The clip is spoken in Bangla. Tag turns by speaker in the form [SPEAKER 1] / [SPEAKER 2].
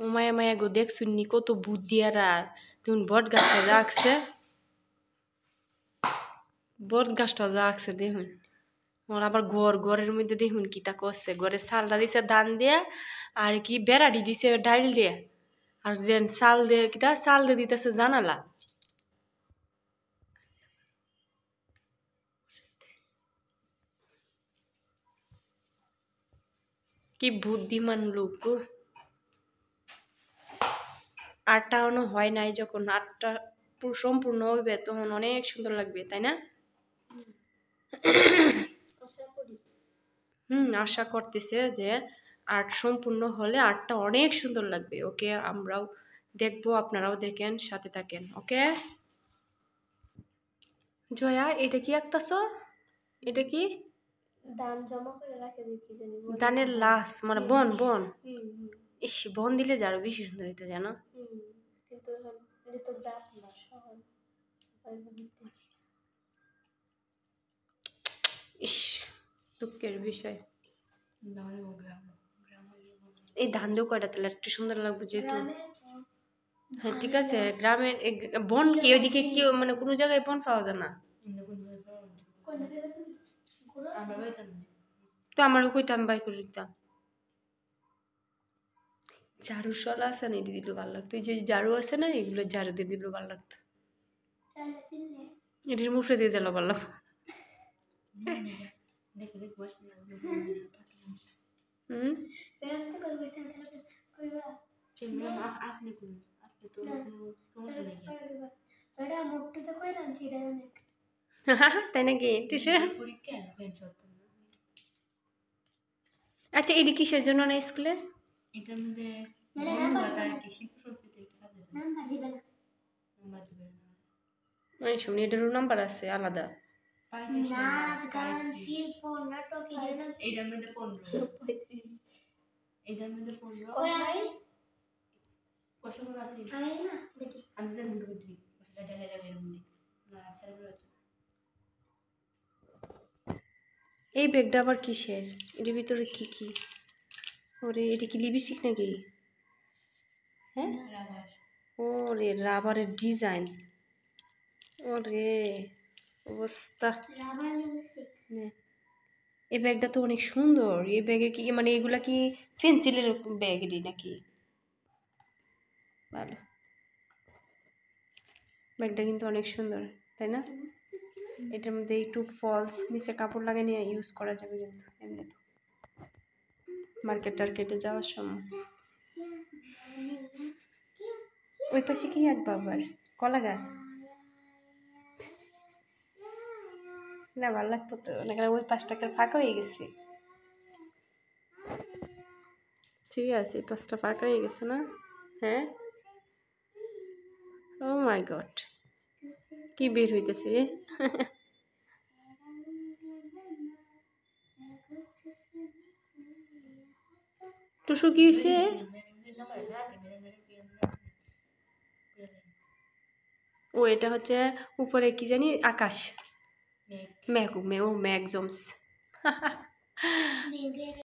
[SPEAKER 1] ও মায়া মায়া গো দেখছুননি কত বুদ্ধি আর দেখুন বট গাছটা রাখছে, বট গাছটা রাখছে দেখুন। ওর আবার ঘরের মধ্যে দেখুন কি তা করছে, ঘরে চালটা দিছে ধান দিয়ে আর কি বেড়াটি দিছে ডাইল দিয়ে, আর যেন চাল দিয়ে কিতা চাল দিয়ে দিতেছে জানালা। কি বুদ্ধিমান লোক গো। 8টা এখনো হয় নাই, যখন 8টা সম্পূর্ণ হইবে তখন অনেক সুন্দর লাগবে, তাই না? আশা করতেছে যে 8 সম্পূর্ণ হলে 8টা অনেক সুন্দর লাগবে। ওকে, আমরাও দেখবো, আপনারাও দেখেন, সাথে থাকেন। ওকে জয়া, এটা কি আঁকতাছো? এটা কি?
[SPEAKER 2] ধান জমা করে রাখে কি জানি,
[SPEAKER 1] ধানের লাশ মানে বন বন। ইস, বন দিলে যে আরো বেশি সুন্দর হইতো জানো।
[SPEAKER 2] কিন্তু এটা তো গ্রাম না, শহর।
[SPEAKER 1] ইস, দুঃখের বিষয়। এই ধান দিয়ে কয়টা তাহলে একটু সুন্দর লাগবে যেহেতু। হ্যাঁ ঠিক আছে, গ্রামের বন কি ওইদিকে কি মানে কোনো জায়গায় বন পাওয়া যায় না তো? আমারও কইতাম বাই করে দিতাম। ঝাড়ু সলা আছে না, এটা দিলে ভালো লাগতো। এই যে ঝাড়ু আছে না, এগুলো ঝাড়ু দিয়ে দিলে ভালো লাগতো। এটির মুখে দিয়ে দিলে ভালো লাগতো। তাই নাকি? আচ্ছা, এটি কিসের জন্য না স্কুলে? এটার মধ্যে মানে শুনি এটারও নাম্বার আছে আলাদা।
[SPEAKER 2] নাচ গান শিল্প নাটক এটার মধ্যে 15, 35 এটার মধ্যে 15 কত আছে আই না দেখি আমি তো মনে করি ওটা ঢেলে যাবে এর মধ্যে না আছাড়।
[SPEAKER 1] এই ব্যাগটা আবার কিসের? এর ভিতরে কি কি? ওরে, এটা কি লিপস্টিক নাকি? হ্যাঁ, রাবার। ওরে, রাবারের ডিজাইন। ওরে অবস্থা।
[SPEAKER 2] Rubber lipstick.
[SPEAKER 1] এই ব্যাগটা তো অনেক সুন্দর। এই ব্যাগে কি মানে এগুলা কি পেন্সিলের ব্যাগেরই নাকি? ভালো, ব্যাগটা কিন্তু অনেক সুন্দর, তাই না? এটার মধ্যে একটু ফলস নিচে কাপড় লাগিয়ে নিয়ে ইউজ করা যাবে কিন্তু এমনি তো মার্কেট টার্কেটে যাওয়ার সময়। ওই পাশে কি আঁকবো আবার? কলা গাছ না, ভালো লাগতো তো। ওই 5 টাকার ফাঁকা হয়ে গেছে। ঠিক আছে, 5টা ফাঁকা হয়ে গেছে না? হ্যাঁ, ও মাই গড, কি বের হইতেছে রে? টুসু কি হয়েছে? ও এটা হচ্ছে উপরে কি জানি আকাশ, মেঘ, ও মেঘ জমস।